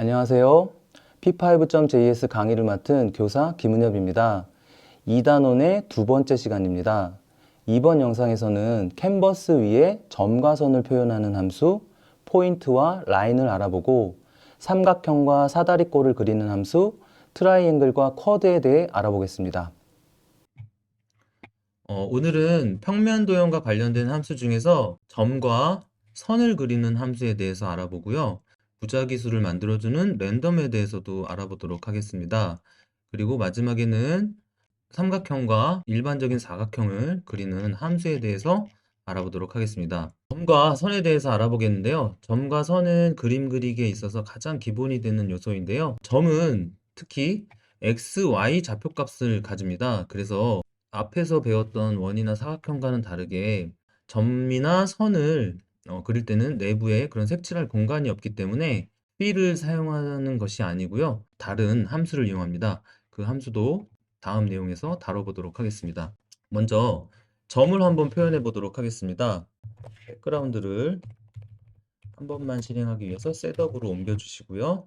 안녕하세요. P5.js 강의를 맡은 교사 김은엽입니다. 2단원의 두 번째 시간입니다. 이번 영상에서는 캔버스 위에 점과 선을 표현하는 함수, 포인트와 라인을 알아보고 삼각형과 사다리꼴을 그리는 함수, 트라이앵글과 쿼드에 대해 알아보겠습니다. 오늘은 평면 도형과 관련된 함수 중에서 점과 선을 그리는 함수에 대해서 알아보고요. 무작위수를 만들어주는 랜덤에 대해서도 알아보도록 하겠습니다. 그리고 마지막에는 삼각형과 일반적인 사각형을 그리는 함수에 대해서 알아보도록 하겠습니다. 점과 선에 대해서 알아보겠는데요. 점과 선은 그림 그리기에 있어서 가장 기본이 되는 요소인데요. 점은 특히 x, y 좌표값을 가집니다. 그래서 앞에서 배웠던 원이나 사각형과는 다르게 점이나 선을 그릴 때는 내부에 그런 색칠할 공간이 없기 때문에 B를 사용하는 것이 아니고요. 다른 함수를 이용합니다. 그 함수도 다음 내용에서 다뤄보도록 하겠습니다. 먼저 점을 한번 표현해 보도록 하겠습니다. 백그라운드를 한 번만 실행하기 위해서 셋업으로 옮겨 주시고요.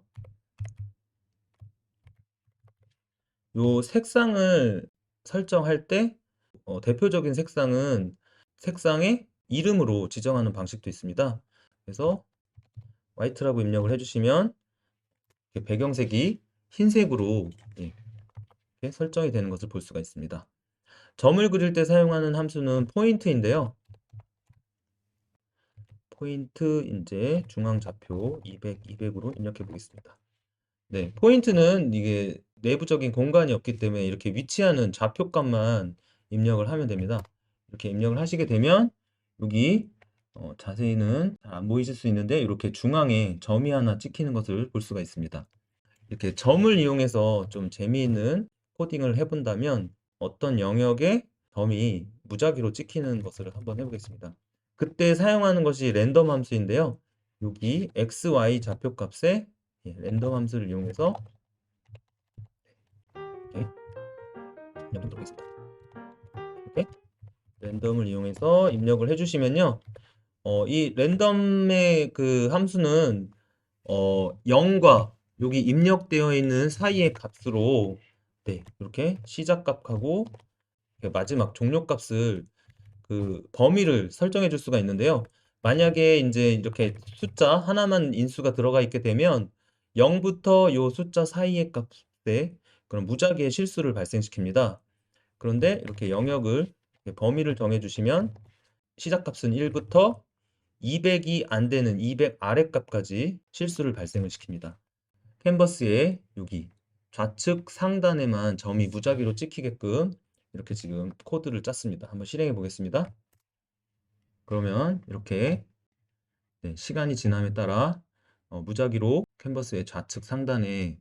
요 색상을 설정할 때 대표적인 색상은 색상의 이름으로 지정하는 방식도 있습니다. 그래서 화이트라고 입력을 해주시면 배경색이 흰색으로 이렇게 설정이 되는 것을 볼 수가 있습니다. 점을 그릴 때 사용하는 함수는 포인트인데요. 포인트 이제 중앙 좌표 200, 200으로 입력해 보겠습니다. 네, 포인트는 이게 내부적인 공간이 없기 때문에 이렇게 위치하는 좌표값만 입력을 하면 됩니다. 이렇게 입력을 하시게 되면 여기 자세히는 잘 안 보이실 수 있는데 이렇게 중앙에 점이 하나 찍히는 것을 볼 수가 있습니다. 이렇게 점을 이용해서 좀 재미있는 코딩을 해본다면 어떤 영역에 점이 무작위로 찍히는 것을 한번 해보겠습니다. 그때 사용하는 것이 랜덤 함수인데요. 여기 x, y 좌표값에 랜덤 함수를 이용해서 이렇게 입력하도록 하겠습니다. 이렇게 랜덤을 이용해서 입력을 해주시면요. 이 랜덤의 그 함수는 0과 여기 입력되어 있는 사이의 값으로 이렇게 시작값하고 마지막 종료값을 그 범위를 설정해 줄 수가 있는데요. 만약에 이제 이렇게 숫자 하나만 인수가 들어가 있게 되면 0부터 요 숫자 사이의 값에 그런 무작위의 실수를 발생시킵니다. 그런데 이렇게 영역을 범위를 정해 주시면 시작값은 1부터 200이 안 되는 200 아래 값까지 실수를 발생을 시킵니다. 캔버스에 여기 좌측 상단에만 점이 무작위로 찍히게끔 이렇게 지금 코드를 짰습니다. 한번 실행해 보겠습니다. 그러면 이렇게 시간이 지남에 따라 무작위로 캔버스의 좌측 상단에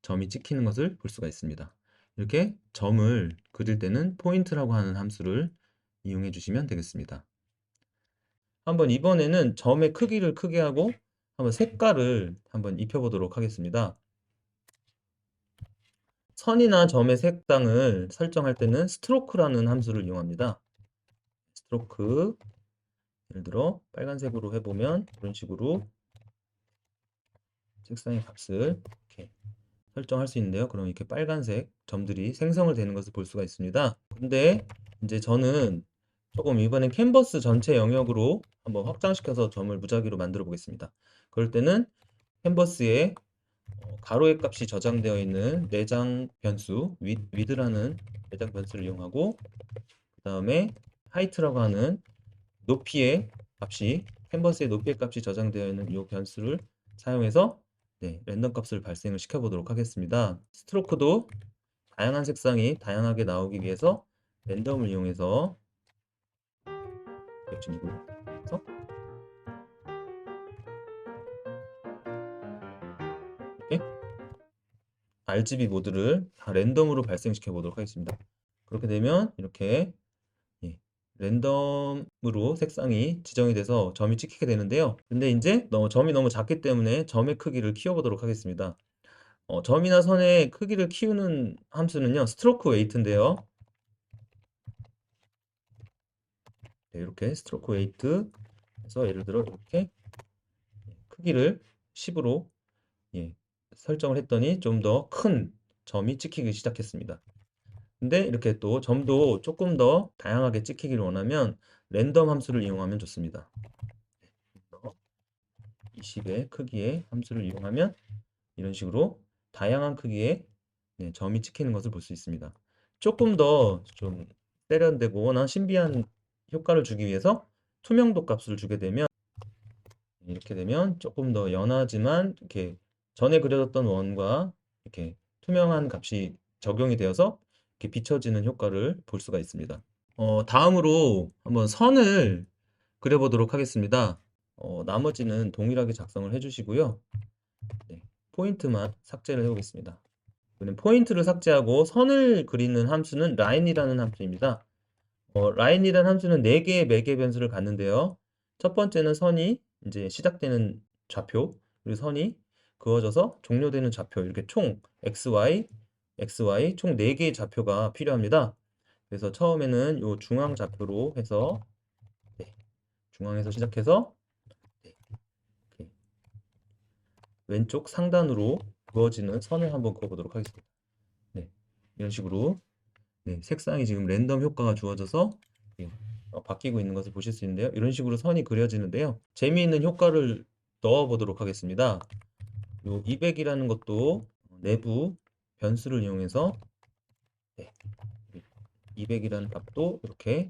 점이 찍히는 것을 볼 수가 있습니다. 이렇게 점을 그릴 때는 포인트라고 하는 함수를 이용해 주시면 되겠습니다. 한번 이번에는 점의 크기를 크게 하고 한번 색깔을 한번 입혀 보도록 하겠습니다. 선이나 점의 색상을 설정할 때는 스트로크라는 함수를 이용합니다. 스트로크, 예를 들어 빨간색으로 해보면 이런 식으로 색상의 값을 이렇게 설정할 수 있는데요. 그럼 이렇게 빨간색 점들이 생성을 되는 것을 볼 수가 있습니다. 근데 이제 저는 조금 이번엔 캔버스 전체 영역으로 한번 확장시켜서 점을 무작위로 만들어 보겠습니다. 그럴 때는 캔버스에 가로의 값이 저장되어 있는 내장 변수 width라는 내장 변수를 이용하고 그 다음에 height라고 하는 높이의 값이 캔버스의 높이의 값이 저장되어 있는 이 변수를 사용해서 랜덤 값을 발생을 시켜 보도록 하겠습니다. 스트로크도 다양한 색상이 다양하게 나오기 위해서 랜덤을 이용해서 그래서 이렇게 RGB 모드를 다 랜덤으로 발생시켜 보도록 하겠습니다. 그렇게 되면 이렇게 랜덤으로 색상이 지정이 돼서 점이 찍히게 되는데요. 근데 이제 점이 너무 작기 때문에 점의 크기를 키워보도록 하겠습니다. 점이나 선의 크기를 키우는 함수는요, 스트로크 웨이트인데요. 이렇게 스트로크 웨이트 해서 예를 들어 이렇게 크기를 10으로 설정을 했더니 좀 더 큰 점이 찍히기 시작했습니다. 근데 이렇게 또 점도 조금 더 다양하게 찍히기를 원하면 랜덤 함수를 이용하면 좋습니다. 20의 크기의 함수를 이용하면 이런 식으로 다양한 크기의 점이 찍히는 것을 볼 수 있습니다. 조금 더 좀 세련되거나 신비한 효과를 주기 위해서 투명도 값을 주게 되면 이렇게 되면 조금 더 연하지만 이렇게 전에 그려졌던 원과 이렇게 투명한 값이 적용이 되어서 이렇게 비춰지는 효과를 볼 수가 있습니다. 다음으로 한번 선을 그려보도록 하겠습니다. 나머지는 동일하게 작성을 해주시고요. 포인트만 삭제를 해보겠습니다. 이번엔 포인트를 삭제하고 선을 그리는 함수는 line이라는 함수입니다. line이라는 함수는 4개의 매개 변수를 갖는데요. 첫 번째는 선이 이제 시작되는 좌표, 그리고 선이 그어져서 종료되는 좌표, 이렇게 총 xy, xy 총 4개의 좌표가 필요합니다. 그래서 처음에는 요 중앙 좌표로 해서 중앙에서 시작해서 이렇게 왼쪽 상단으로 그어지는 선을 한번 그어보도록 하겠습니다. 이런 식으로 색상이 지금 랜덤 효과가 주어져서 바뀌고 있는 것을 보실 수 있는데요. 이런 식으로 선이 그려지는데요. 재미있는 효과를 넣어 보도록 하겠습니다. 요 200이라는 것도 내부 변수를 이용해서 200이라는 값도 이렇게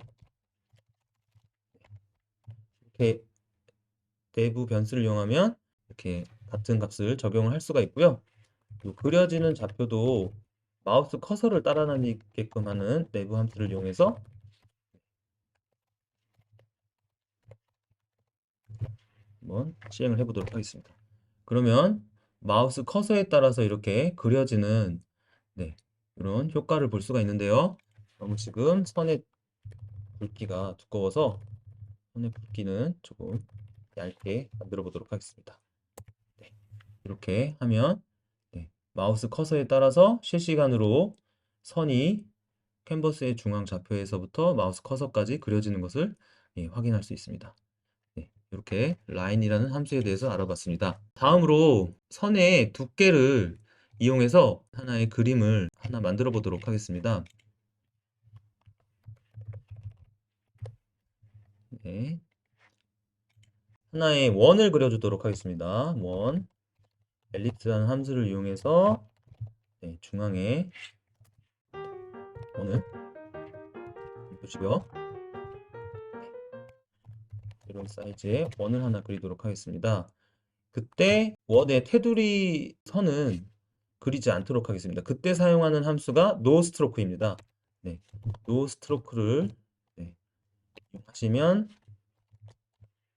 내부 변수를 이용하면 이렇게 같은 값을 적용을 할 수가 있고요. 요 그려지는 좌표도 마우스 커서를 따라다니게끔 하는 내부 함수를 이용해서 한번 시행을 해보도록 하겠습니다. 그러면 마우스 커서에 따라서 이렇게 그려지는 이런 효과를 볼 수가 있는데요. 너무 지금 선의 굵기가 두꺼워서 선의 굵기는 조금 얇게 만들어 보도록 하겠습니다. 이렇게 하면 마우스 커서에 따라서 실시간으로 선이 캔버스의 중앙 좌표에서부터 마우스 커서까지 그려지는 것을 확인할 수 있습니다. 이렇게 라인이라는 함수에 대해서 알아봤습니다. 다음으로 선의 두께를 이용해서 하나의 그림을 하나 만들어 보도록 하겠습니다. 하나의 원을 그려주도록 하겠습니다. 원, 엘립스라는 함수를 이용해서 중앙에 원을 보시고요. 이런 사이즈의 원을 하나 그리도록 하겠습니다. 그때 원의 테두리 선은 그리지 않도록 하겠습니다. 그때 사용하는 함수가 노스트로크입니다. 노스트로크를 하시면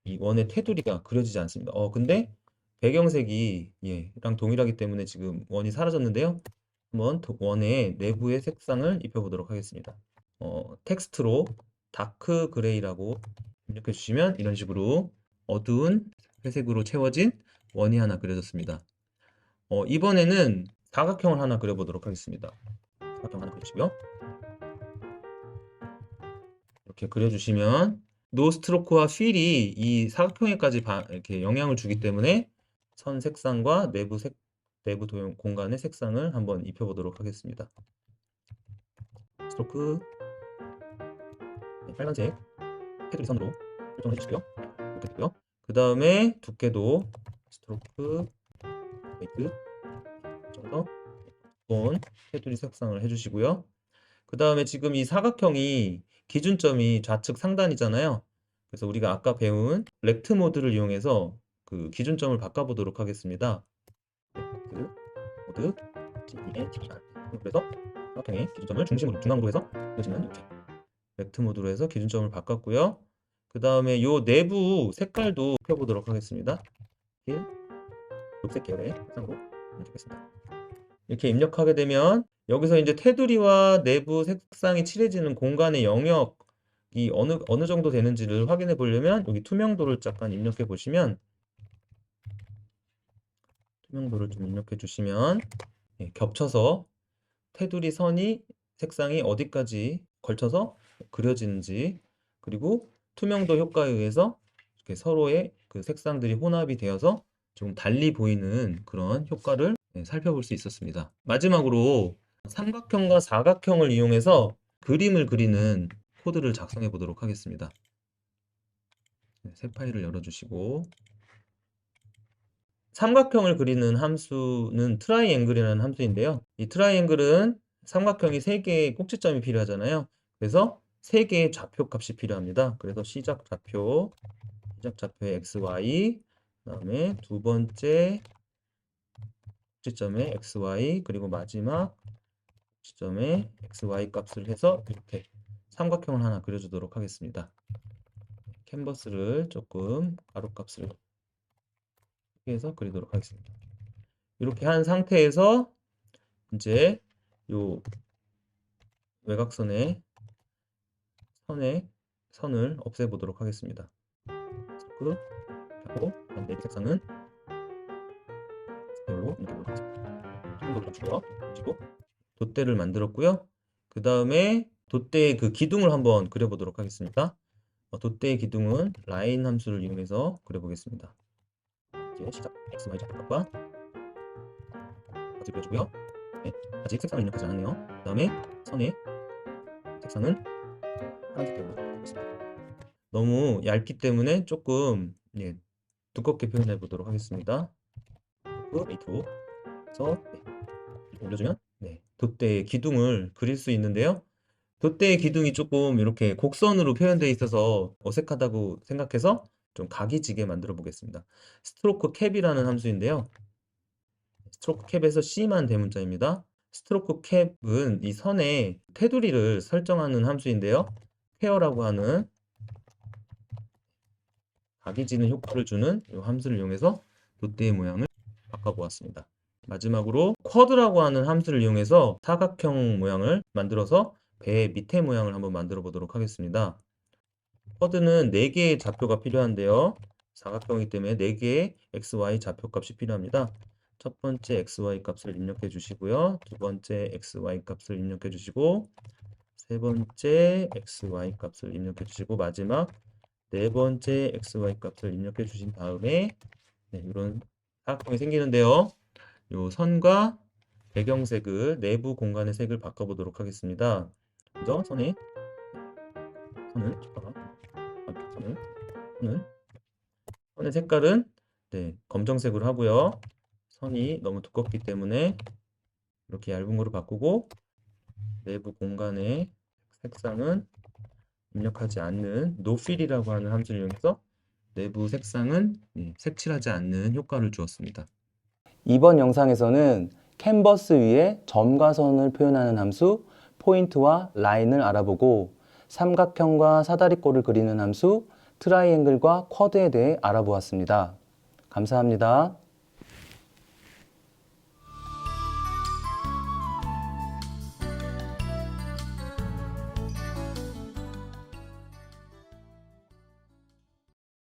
이 원의 테두리가 그려지지 않습니다. 근데 배경색이 랑 동일하기 때문에 지금 원이 사라졌는데요. 한번 원의 내부의 색상을 입혀보도록 하겠습니다. 텍스트로 다크 그레이라고 입력해 주시면 이런 식으로 어두운 회색으로 채워진 원이 하나 그려졌습니다. 이번에는 사각형을 하나 그려보도록 하겠습니다. 사각형 하나 그려주시고요. 이렇게 그려주시면 노스트로크와 필이 이 사각형에까지 이렇게 영향을 주기 때문에 선 색상과 내부 도형 공간의 색상을 한번 입혀보도록 하겠습니다. 스트로크 빨간색 테두리 선으로 설정을 해주시고요. 이렇게 되고요. 그 다음에 두께도 스트로크 웨이트 정도 본 테두리 색상을 해주시고요. 그 다음에 지금 이 사각형이 기준점이 좌측 상단이잖아요. 그래서 우리가 아까 배운 렉트 모드를 이용해서 그 기준점을 바꿔보도록 하겠습니다. 렉트 모드 GDN 그래서 사각형의 기준점을 중앙으로 해서 그려지는 이렇게 렉트 모드로 해서 기준점을 바꿨고요. 그 다음에 요 내부 색깔도 펴보도록 하겠습니다. 녹색 계열의 색상으로 입력하겠습니다. 이렇게 입력하게 되면 여기서 이제 테두리와 내부 색상이 칠해지는 공간의 영역이 어느 정도 되는지를 확인해 보려면 여기 투명도를 잠깐 입력해 보시면 투명도를 좀 입력해 주시면 겹쳐서 테두리 선이 색상이 어디까지 걸쳐서 그려지는지 그리고 투명도 효과에 의해서 이렇게 서로의 그 색상들이 혼합이 되어서 좀 달리 보이는 그런 효과를 살펴볼 수 있었습니다. 마지막으로 삼각형과 사각형을 이용해서 그림을 그리는 코드를 작성해 보도록 하겠습니다. 새 파일을 열어주시고, 삼각형을 그리는 함수는 트라이앵글이라는 함수인데요. 이 트라이앵글은 삼각형이 3개의 꼭지점이 필요하잖아요. 그래서 3개의 좌표값이 필요합니다. 그래서 시작 좌표의 xy, 그다음에 두 번째 꼭지점의 xy, 그리고 마지막 꼭지점의 xy 값을 해서 이렇게 삼각형을 하나 그려주도록 하겠습니다. 캔버스를 조금 가로값을 해서 그리도록 하겠습니다. 이렇게 한 상태에서 이제 요 외곽선의 선을 없애보도록 하겠습니다. 끝 하고 반대 색상은 별로 이렇게 놓겠습니다. 손도 좀 주고 돛대를 만들었고요. 그 다음에 돛대의 그 기둥을 한번 그려보도록 하겠습니다. 돛대의 기둥은 라인 함수를 이용해서 그려보겠습니다. 이제 시작 xy 좌표값과 같이 그려주고요. 네, 아직 색상을 입력하지 않았네요. 그 다음에 선의 색상은 파란색으로 바꾸겠습니다. 너무 얇기 때문에 조금 두껍게 표현해 보도록 하겠습니다. 메이트로 해서 올려주면 돛대의 기둥을 그릴 수 있는데요. 돛대의 기둥이 조금 이렇게 곡선으로 표현되어 있어서 어색하다고 생각해서 좀 각이 지게 만들어 보겠습니다. 스트로크 캡이라는 함수인데요. 스트로크 캡에서 C만 대문자입니다. 스트로크 캡은 이 선의 테두리를 설정하는 함수인데요. 페어라고 하는 각이 지는 효과를 주는 이 함수를 이용해서 돛대의 모양을 바꿔보았습니다. 마지막으로 쿼드라고 하는 함수를 이용해서 사각형 모양을 만들어서 배 밑에 모양을 한번 만들어 보도록 하겠습니다. 쿼드는 4개의 좌표가 필요한데요. 사각형이기 때문에 4개의 xy 좌표값이 필요합니다. 첫 번째 xy 값을 입력해 주시고요. 두 번째 xy 값을 입력해 주시고, 세 번째 xy 값을 입력해 주시고, 마지막 네 번째 xy 값을 입력해 주신 다음에 이런 사각형이 생기는데요. 요 선과 배경색을 내부 공간의 색을 바꿔보도록 하겠습니다. 먼저 선의 색깔은 검정색으로 하고요. 선이 너무 두껍기 때문에 이렇게 얇은 거로 바꾸고, 내부 공간의 색상은 입력하지 않는 노필이라고 하는 함수를 이용해서 내부 색상은 색칠하지 않는 효과를 주었습니다. 이번 영상에서는 캔버스 위에 점과 선을 표현하는 함수 포인트와 라인을 알아보고 삼각형과 사다리꼴을 그리는 함수 트라이앵글과 쿼드에 대해 알아보았습니다. 감사합니다.